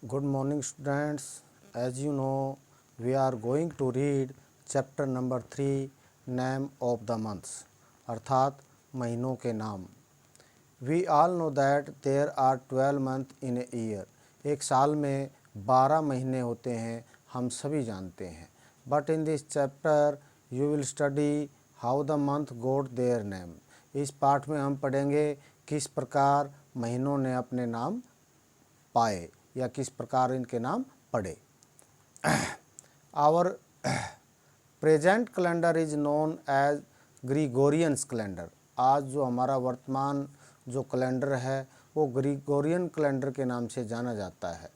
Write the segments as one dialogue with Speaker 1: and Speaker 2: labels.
Speaker 1: Good morning students. As you know, we are going to read chapter number 3 name of the months अर्थात महीनों के नाम. We all know that there are 12 months in a year. एक साल में 12 महीने होते हैं, हम सभी जानते हैं. But in this chapter you will study how the month got their name. इस पाठ में हम पढ़ेंगे किस प्रकार महीनों ने अपने नाम पाए या किस प्रकार इनके नाम पड़े. Our present calendar is known as Gregorians calendar. आज जो हमारा वर्तमान जो कैलेंडर है वो ग्रीगोरियन कैलेंडर के नाम से जाना जाता है.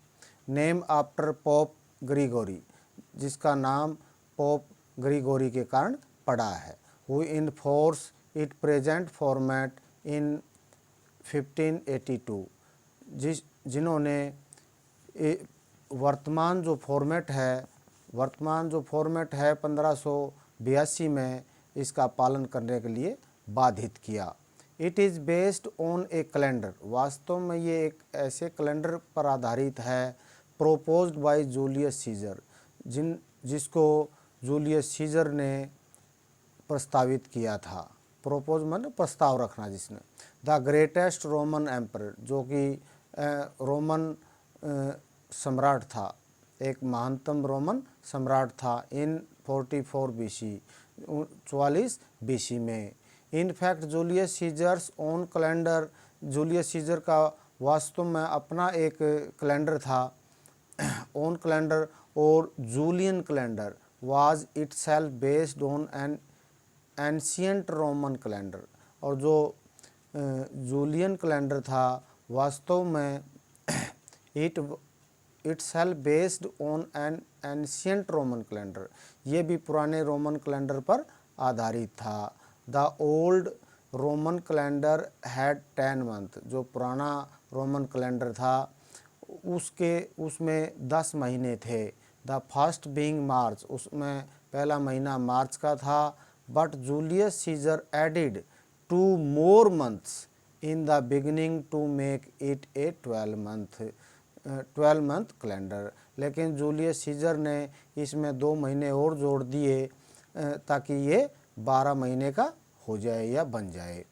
Speaker 1: नेम आफ्टर पोप ग्रीगोरी, जिसका नाम पोप ग्रीगोरी के कारण पड़ा है. Who enforce it present format in 1582, जिन्होंने वर्तमान जो फॉर्मेट है 1582 में इसका पालन करने के लिए बाधित किया. It is based on A calendar, वास्तव में ये एक ऐसे कैलेंडर पर आधारित है प्रोपोज्ड बाय जूलियस सीजर, जिसको जूलियस सीजर ने प्रस्तावित किया था. प्रोपोज मतलब प्रस्ताव रखना जिसने. द ग्रेटेस्ट रोमन एम्पर, जो कि रोमन सम्राट था, एक महानतम रोमन सम्राट था. इन 44 BC, 44 BC में. In fact Julius Caesar's own calendar, Julius Caesar का वास्तव में अपना एक कैलेंडर था, ओन कैलेंडर. और Julian calendar was itself based on an ancient Roman calendar. और जो जूलियन कैलेंडर था वास्तव में itself based on an ancient Roman calendar, ये भी पुराने रोमन कैलेंडर पर आधारित था. The old Roman calendar had 10 month, जो पुराना रोमन कैलेंडर था उसमें 10 महीने थे. द फर्स्ट बीइंग मार्च, उसमें पहला महीना मार्च का था. But Julius Caesar added 2 more months in the beginning to make it a 12 month calendar. लेकिन जूलियस सीजर ने इसमें 2 महीने और जोड़ दिए ताकि ये 12 महीने का हो जाए या बन जाए.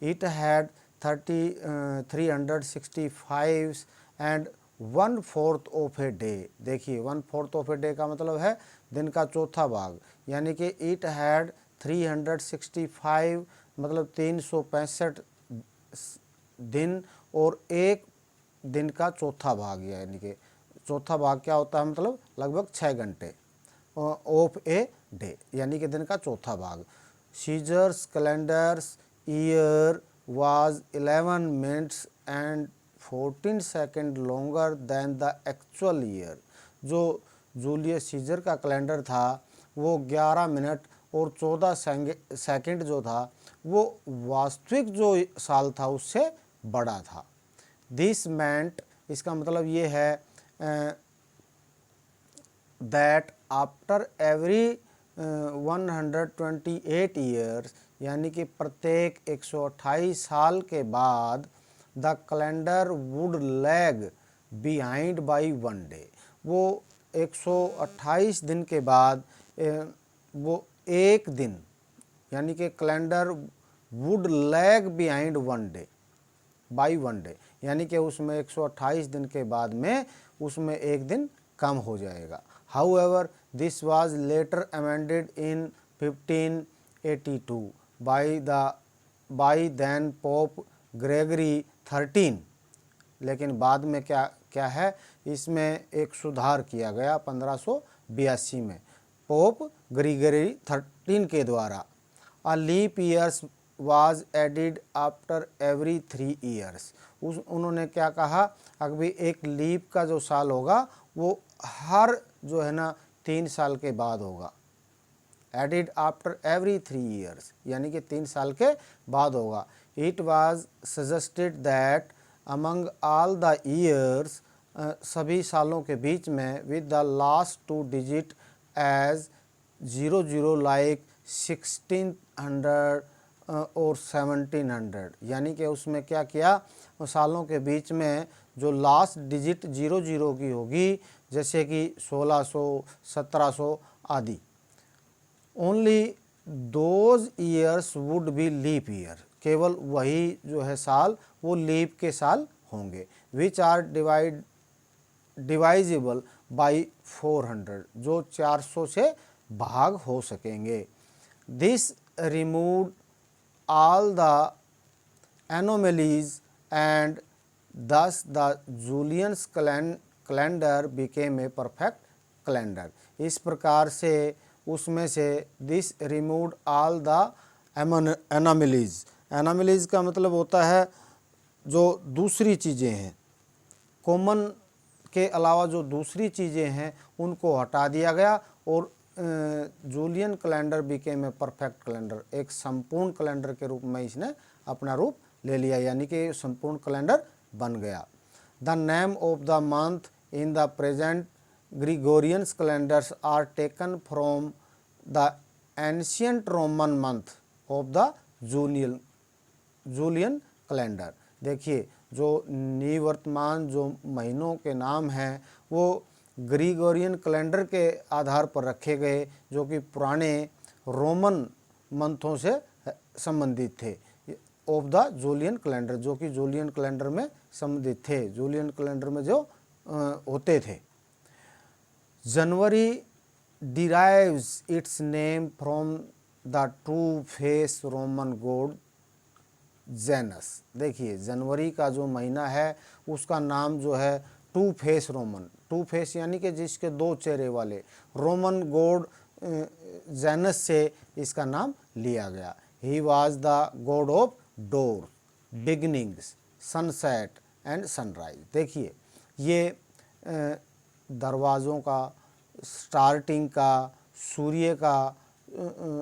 Speaker 1: It had 365 and 1/4 of a day. देखिए 1/4 ऑफ ए डे का मतलब है दिन का चौथा भाग, यानी कि इट हैड 365 मतलब 365 दिन और एक दिन का चौथा भाग, यानी कि चौथा भाग क्या होता है मतलब लगभग 6 घंटे. ऑफ ए डे यानी कि दिन का चौथा भाग. Caesar's calendars year was 11 minutes and 14 second longer than the actual year. जो जूलियस सीजर का कैलेंडर था वो 11 मिनट और 14 सेकेंड जो था वो वास्तविक जो साल था उससे बड़ा था. दिस मेंट, इसका मतलब ये है दैट आफ्टर एवरी 128 ईयर्स, यानी कि प्रत्येक 128 साल के बाद the calendar would lag behind by 1 day. वो 128 दिन के बाद वो एक दिन, यानी कि calendar would lag behind 1 day by 1 day, यानी कि उसमें 128 दिन के बाद में उसमें एक दिन कम हो जाएगा. However this was later amended in 1582 by then Pope Gregory 13. लेकिन बाद में क्या है, इसमें एक सुधार किया गया 1582 में पोप ग्रेगरी 13 के द्वारा. A leap years was added after every 3 years. उन्होंने क्या कहा, अभी एक लीप का जो साल होगा वो हर जो है ना 3 साल के बाद होगा. एडिड आफ्टर एवरी 3 ईयर्स यानी कि 3 साल के बाद होगा. It was suggested that among all the years, सभी सालों के बीच में with the last 2 digit as 00 like 1600 और 1700, यानी कि उसमें क्या किया, सालों के बीच में जो लास्ट डिजिट 00 की होगी, जैसे कि 1600, 1700 आदि, only those years would be leap year, केवल वही जो है साल वो लीप के साल होंगे, विच आर डिवाइजेबल बाई 400, जो 400 से भाग हो सकेंगे। This remove all the anomalies and thus the Julian's calendar became a perfect calendar। इस प्रकार से उसमें से this removed all the anomalies, anomalies का मतलब होता है जो दूसरी चीज़ें हैं, कॉमन के अलावा जो दूसरी चीज़ें हैं उनको हटा दिया गया और Julian calendar became a perfect calendar, एक संपूर्ण कैलेंडर के रूप में इसने अपना रूप ले लिया, यानी कि संपूर्ण कैलेंडर बन गया। The name of the month in the present Gregorians calendars are taken from the ancient Roman month of the Julian calendar. देखिए, जो निवर्तमान जो महीनों के नाम हैं वो ग्रिगोरियन कैलेंडर के आधार पर रखे गए, जो कि पुराने रोमन मंथों से संबंधित थे, ऑफ द जूलियन कैलेंडर, जो कि जूलियन कैलेंडर में संबंधित थे, जूलियन कैलेंडर में जो होते थे। January derives its name from the two face Roman god Janus. देखिए, जनवरी का जो महीना है उसका नाम जो है two face Roman, two face यानी कि जिसके दो चेहरे वाले रोमन गॉड जेनस से इसका नाम लिया गया। He was the God of door, beginnings, sunset and sunrise. देखिए, ये दरवाज़ों का, स्टार्टिंग का, सूर्य का,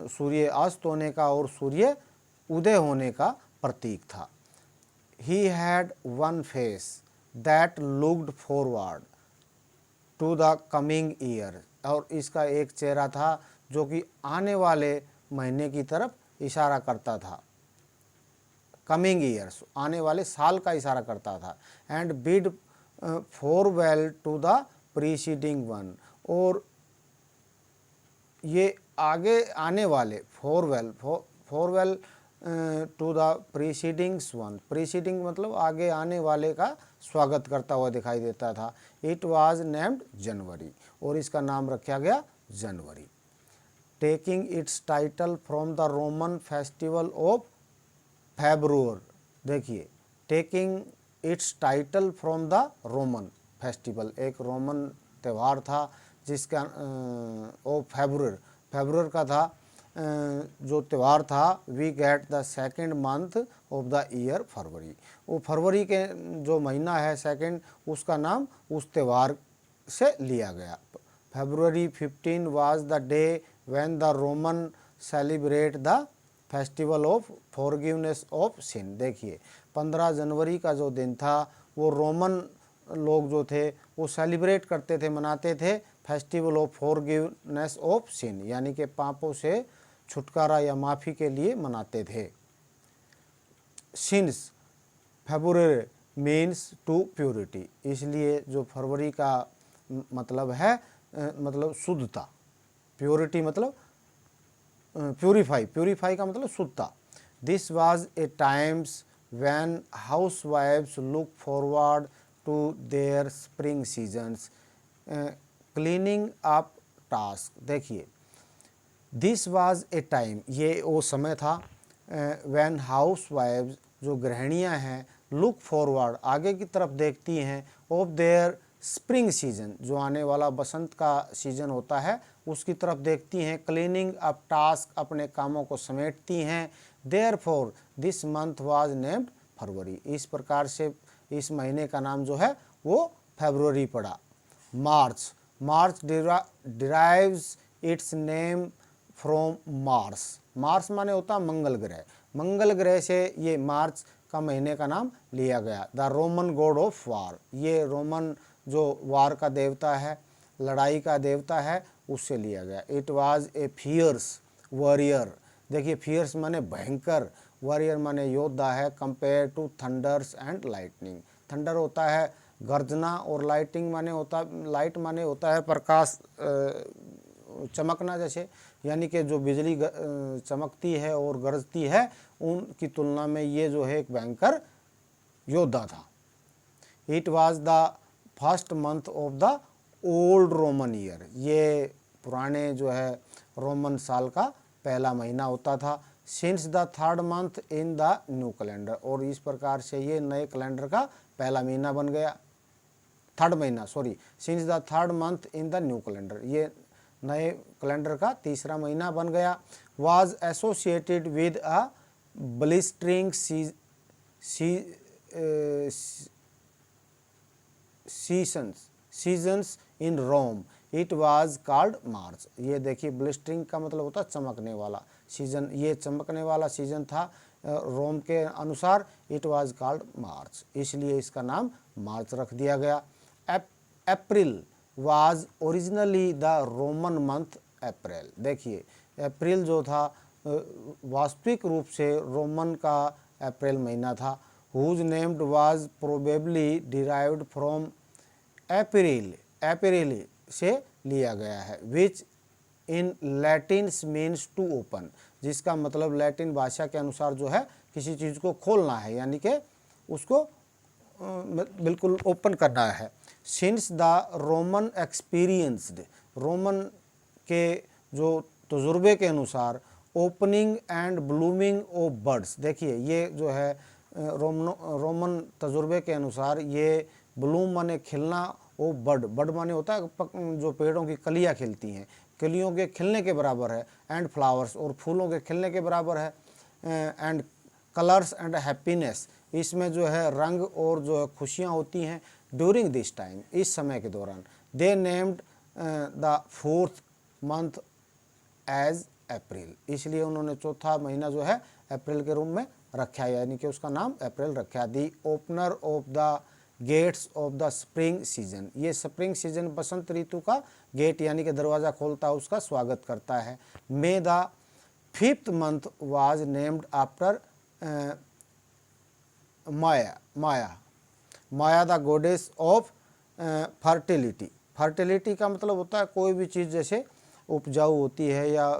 Speaker 1: सूर्य अस्त होने का और सूर्य उदय होने का प्रतीक था। He had one face that looked forward to the coming year, और इसका एक चेहरा था जो कि आने वाले महीने की तरफ इशारा करता था, कमिंग ईयर्स, आने वाले साल का इशारा करता था। And bid farewell to the preceding one, और ये आगे आने वाले, farewell to the precedings one, preceding मतलब आगे आने वाले का स्वागत करता हुआ दिखाई देता था। इट वाज नेम्ड जनवरी, और इसका नाम रखा गया जनवरी। Taking its title from the Roman festival of Februa. देखिए, taking its title from the Roman festival, एक रोमन त्यौहार था जिसका ओ फेब्रुअर का था, जो त्यौहार था। We get the second month of the year February, वो फरवरी के जो महीना है सेकेंड, उसका नाम उस त्यौहार से लिया गया। February 15 was the day when the Roman celebrate the festival of forgiveness of sin। देखिए, 15 जनवरी का जो दिन था वो रोमन लोग जो थे वो सेलिब्रेट करते थे, मनाते थे festival of forgiveness of sin, यानी कि पापों से छुटकारा या माफ़ी के लिए मनाते थे। Since February means to purity, इसलिए जो फरवरी का मतलब है मतलब शुद्धता, प्योरिटी मतलब प्यूरीफाई का मतलब शुद्धता। This was a times when house wifes look forward to their spring seasons cleaning up task. देखिए, दिस वाज ए टाइम, ये वो समय था व्हेन हाउस वाइफ्स, जो गृहिणियाँ हैं, लुक फॉरवर्ड, आगे की तरफ देखती हैं, ऑफ देयर स्प्रिंग सीजन, जो आने वाला बसंत का सीजन होता है उसकी तरफ देखती हैं। क्लीनिंग अप टास्क, अपने कामों को समेटती हैं। Therefore this month was named February, इस प्रकार से इस महीने का नाम जो है वो फरवरी पड़ा। March derives its name from Mars माने होता है मंगल ग्रह, मंगल ग्रह से ये मार्च का महीने का नाम लिया गया। The Roman God of war, ये रोमन जो वार का देवता है, लड़ाई का देवता है, उससे लिया गया। It was a fierce warrior, देखिए फियर्स माने भयंकर, वॉरियर माने योद्धा है। Compare to thunders and lightning, thunder होता है गर्जना, और लाइटिंग माने होता, लाइट माने होता है प्रकाश, चमकना जैसे, यानी कि जो बिजली चमकती है और गरजती है, उनकी तुलना में ये जो है एक भयंकर योद्धा था। It was the first month of the old Roman year, ये पुराने जो है रोमन साल का पहला महीना होता था। Since the third month in the new calendar, और इस प्रकार से ये नए कैलेंडर का पहला महीना बन गया, थर्ड महीना, sorry, since the third month in the new calendar, ये नए कैलेंडर का तीसरा महीना बन गया। Was associated with a blistering seasons in Rome, it was called March. ये देखिए ब्लिस्टरिंग का मतलब होता है चमकने वाला सीजन, ये चमकने वाला सीजन था रोम के अनुसार, इट वाज कॉल्ड मार्च, इसलिए इसका नाम मार्च रख दिया गया। April was originally the Roman month April, देखिए अप्रैल जो था वास्तविक रूप से रोमन का अप्रैल महीना था। Whose named was probably derived from April से लिया गया है, which in Latin means to open, जिसका मतलब लैटिन भाषा के अनुसार जो है किसी चीज़ को खोलना है, यानी कि उसको बिल्कुल ओपन करना है। Since the Roman experienced, Roman के जो तजुर्बे के अनुसार opening and blooming of birds, देखिए ये जो है रोमन तजुर्बे के अनुसार ये ब्लूम माने खिलना, ओ बर्ड माने होता है जो पेड़ों की कलियाँ खिलती हैं, कलियों के खिलने के बराबर है, एंड फ्लावर्स, और फूलों के खिलने के बराबर है, एंड कलर्स एंड हैप्पीनेस, इसमें जो है रंग और जो है खुशियाँ होती हैं। ड्यूरिंग दिस टाइम, इस समय के दौरान, they named the fourth month as April, इसलिए उन्होंने चौथा महीना जो है अप्रैल के रूप में रखा है, यानी कि उसका नाम अप्रैल रखा। The opener of the gates of the spring season, ये स्प्रिंग सीजन बसंत ऋतु का गेट यानी कि दरवाज़ा खोलता है, उसका स्वागत करता है। मे the fifth month was named after Maya the गोडेस of fertility, fertility का मतलब होता है कोई भी चीज़ जैसे उपजाऊ होती है या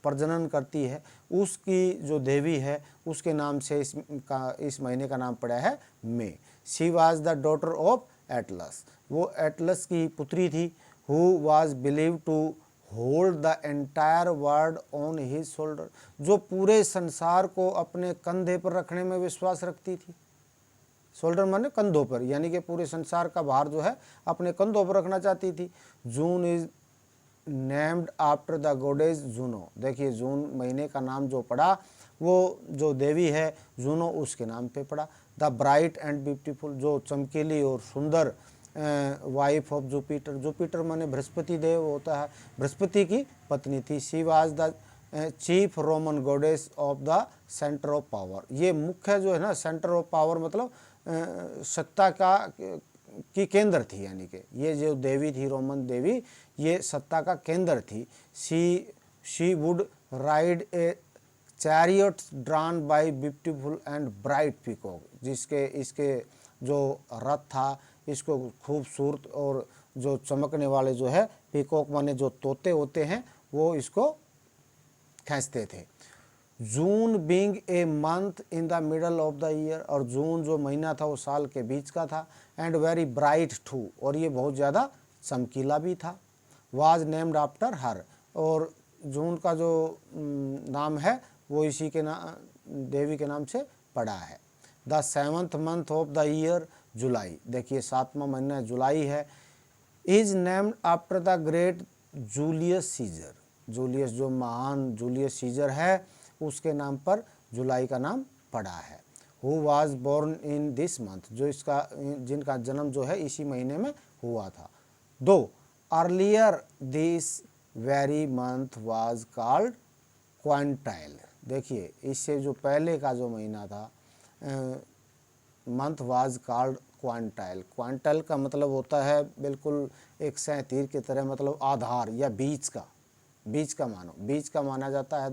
Speaker 1: प्रजनन करती है, उसकी जो देवी है उसके नाम से इस महीने का नाम पड़ा है May. She was the daughter of Atlas, वो एटलस की पुत्री थी। Who was believe to hold the entire world on his shoulder, जो पूरे संसार को अपने कंधे पर रखने में विश्वास रखती थी। शोल्डर माने कंधों पर, यानी कि पूरे संसार का भार जो है अपने कंधों पर रखना चाहती थी। June is named after the गोडेज Juno, देखिए जून महीने का नाम जो पड़ा वो जो देवी है जूनो उसके नाम पे पड़ा। द ब्राइट एंड ब्यूटीफुल, जो चमकीली और सुंदर वाइफ ऑफ जुपिटर, जुपिटर माने बृहस्पति देव होता है, बृहस्पति की पत्नी थी। She was the chief Roman goddess of the centre of power, ये मुख्य जो है ना सेंटर ऑफ पावर मतलब सत्ता का की केंद्र थी, यानी कि ये जो देवी थी रोमन देवी ये सत्ता का केंद्र थी। She would ride a chariot drawn by beautiful and bright peacock, जिसके इसके जो रथ था इसको खूबसूरत और जो चमकने वाले जो है पीकॉक माने जो तोते होते हैं वो इसको खींचते थे। June being a month in the middle of the year, और जून जो महीना था वो साल के बीच का था। एंड वेरी ब्राइट टू, और ये बहुत ज़्यादा चमकीला भी था। वाज नेम्ड आफ्टर हर, और जून का जो नाम है वो इसी के देवी के नाम से पड़ा है। The seventh month of the year July, देखिए सातवां महीना जुलाई है। Is named after the great Julius Caesar, Julius जो महान जूलियस सीजर है उसके नाम पर जुलाई का नाम पड़ा है। Who was born in this month, जो इसका जिनका जन्म जो है इसी महीने में हुआ था। दो earlier this very month was called quantile, देखिए इससे जो पहले का जो महीना था month was called quantile, quantile का मतलब होता है बिल्कुल एक सह तीर की तरह, मतलब आधार या बीच का माना जाता है।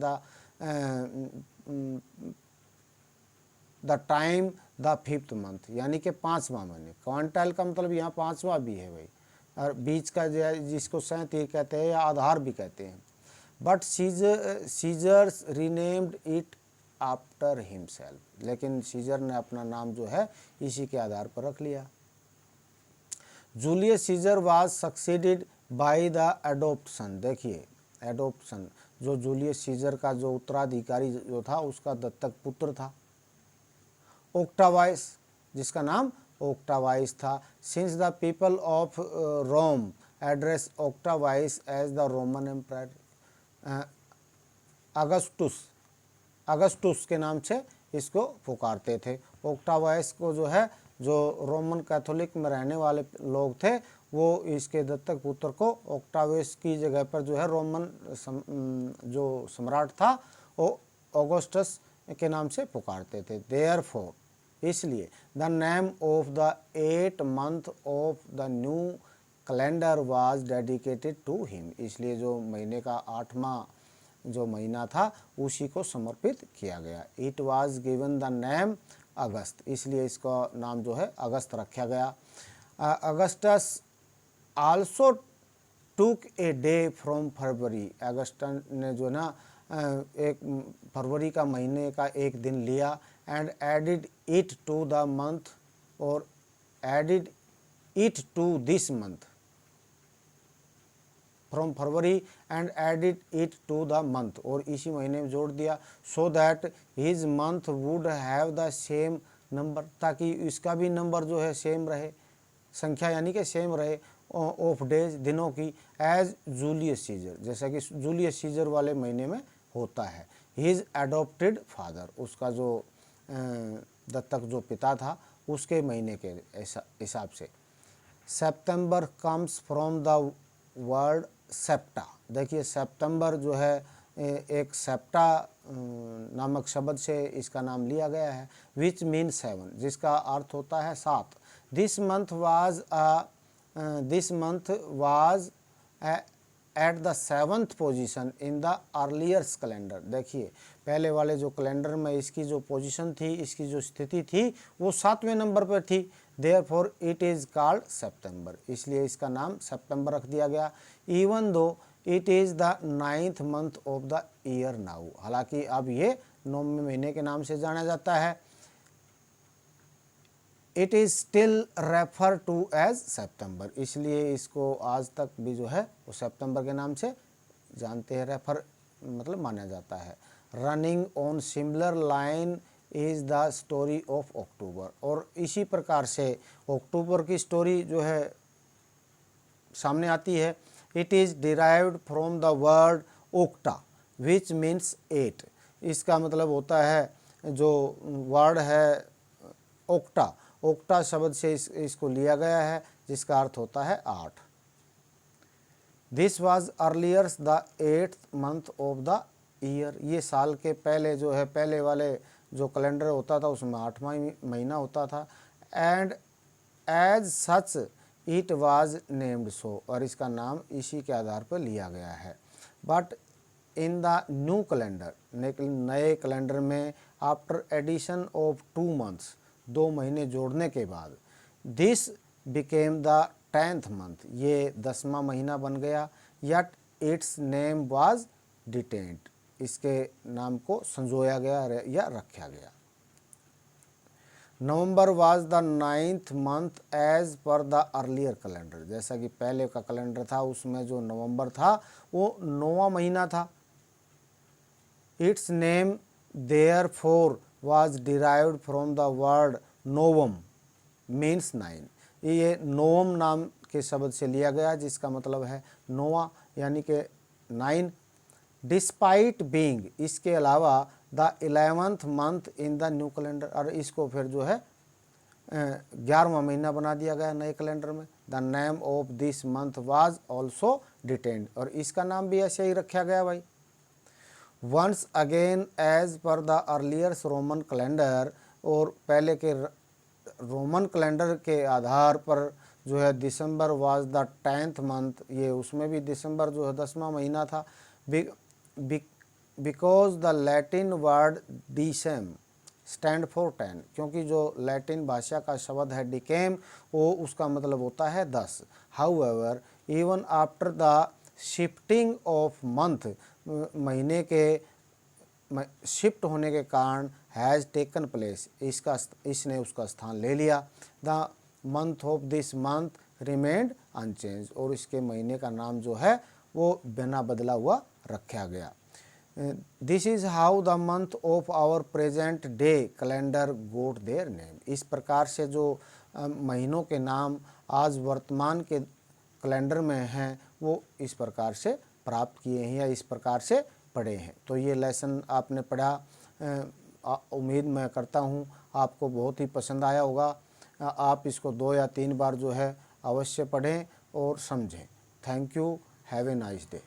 Speaker 1: The time the fifth month, यानी कि 5वां महीने। क्वांटाइल का मतलब यहाँ 5वां भी है भाई, और बीच का जिसको सैंतीर कहते हैं या आधार भी कहते हैं। But Caesars renamed it after himself, लेकिन सीजर ने अपना नाम जो है इसी के आधार पर रख लिया। Julius Caesar was succeeded by the adoption. देखिए एडोप्शन, जो जूलियस सीजर का जो उत्तराधिकारी जो था उसका दत्तक पुत्र था ओक्टावाइस, जिसका नाम ओक्टावाइस था। Since the people of Rome address Octavius as the Roman empire, Augustus के नाम से इसको पुकारते थे। ओक्टावाइस को जो है, जो रोमन कैथोलिक में रहने वाले लोग थे, वो इसके दत्तक पुत्र को ओक्टावियस की जगह पर जो है रोमन जो सम्राट था वो ऑगस्टस के नाम से पुकारते थे। देयरफॉर, इसलिए the name of the 8 month of the new calendar was dedicated to him, इसलिए जो महीने का 8वां जो महीना था उसी को समर्पित किया गया। It was given the name August, इसलिए इसका नाम जो है अगस्त रखा गया। Augustus also took a day from February, Augustus ने जो ना एक फरवरी का महीने का एक दिन लिया। And added it to the month, और added it to this month from February and added it to the month, और इसी महीने में जोड़ दिया। So that his month would have the same number, ताकि इसका भी नंबर जो है सेम रहे, संख्या यानी कि सेम रहे ऑफ डेज, दिनों की, एज जूलियस सीजर, जैसा कि जूलियस सीजर वाले महीने में होता है। हिज एडॉप्टेड फादर, उसका जो दत्तक जो पिता था उसके महीने के हिसाब से। September comes from the word septa, देखिए सितंबर जो है एक सेप्टा नामक शब्द से इसका नाम लिया गया है, विच मीन 7, जिसका अर्थ होता है 7। This month was at the 7th position in the earliers calendar, देखिए पहले वाले जो कैलेंडर में इसकी जो पोजीशन थी, इसकी जो स्थिति थी वो 7वें नंबर पर थी। देयरफॉर इट इज़ कॉल्ड सितंबर, इसलिए इसका नाम सितंबर रख दिया गया। Even though it is the 9th month of the year now, हालांकि अब ये 9वें महीने के नाम से जाना जाता है। It is still refer to as September, इसलिए इसको आज तक भी जो है वो सितंबर के नाम से जानते हैं, रेफर मतलब माना जाता है। Running on similar line is the story of October, और इसी प्रकार से अक्टूबर की स्टोरी जो है सामने आती है। It is derived from the word octa which means 8, इसका मतलब होता है जो वर्ड है ओक्टा, ओक्टा शब्द से इसको लिया गया है, जिसका अर्थ होता है 8। This was earliers the 8th month of the year, ये साल के पहले जो है पहले वाले जो कैलेंडर होता था उसमें 8वां महीना होता था। And as such it was named so, और इसका नाम इसी के आधार पर लिया गया है। But in the new calendar, नए कैलेंडर में, आफ्टर एडिशन ऑफ 2 मंथ्स, 2 महीने जोड़ने के बाद, this became the 10th month, ये 10वां महीना बन गया। Yet its name was detained, इसके नाम को संजोया गया या रखा गया। November was the 9th month as per the earlier calendar, जैसा कि पहले का कैलेंडर था उसमें जो नवंबर था वो 9वां महीना था। Its name therefore was derived from the word novem means 9, ये नोवम नाम के शब्द से लिया गया, जिसका मतलब है 9वां यानी कि 9। डिस्पाइट बीइंग, इसके अलावा the 11th month in the new calendar, और इसको फिर जो है 11वां महीना बना दिया गया नए कैलेंडर में। The name of this month was also detained, और इसका नाम भी ऐसे ही रखा गया भाई। Once again as per the earliers Roman calendar, और पहले के रोमन कैलेंडर के आधार पर जो है दिसंबर वाज द 10th मंथ, ये उसमें भी दिसंबर जो है 10वां महीना था। Because the Latin word decem stand for 10, क्योंकि जो लैटिन भाषा का शब्द है डिकेम वो उसका मतलब होता है 10। However even after the shifting of month, महीने के शिफ्ट होने के कारण हैज़ टेकन प्लेस, इसने उसका स्थान ले लिया। The month of this month remained unchanged, और इसके महीने का नाम जो है वो बिना बदला हुआ रखा गया। This is how the month of our present day calendar got their name, इस प्रकार से जो महीनों के नाम आज वर्तमान के कैलेंडर में हैं वो इस प्रकार से प्राप्त किए हैं या इस प्रकार से पढ़े हैं। तो ये लेसन आपने पढ़ा, उम्मीद मैं करता हूँ आपको बहुत ही पसंद आया होगा। आप इसको 2 या 3 बार जो है अवश्य पढ़ें और समझें। Thank you, have a nice day.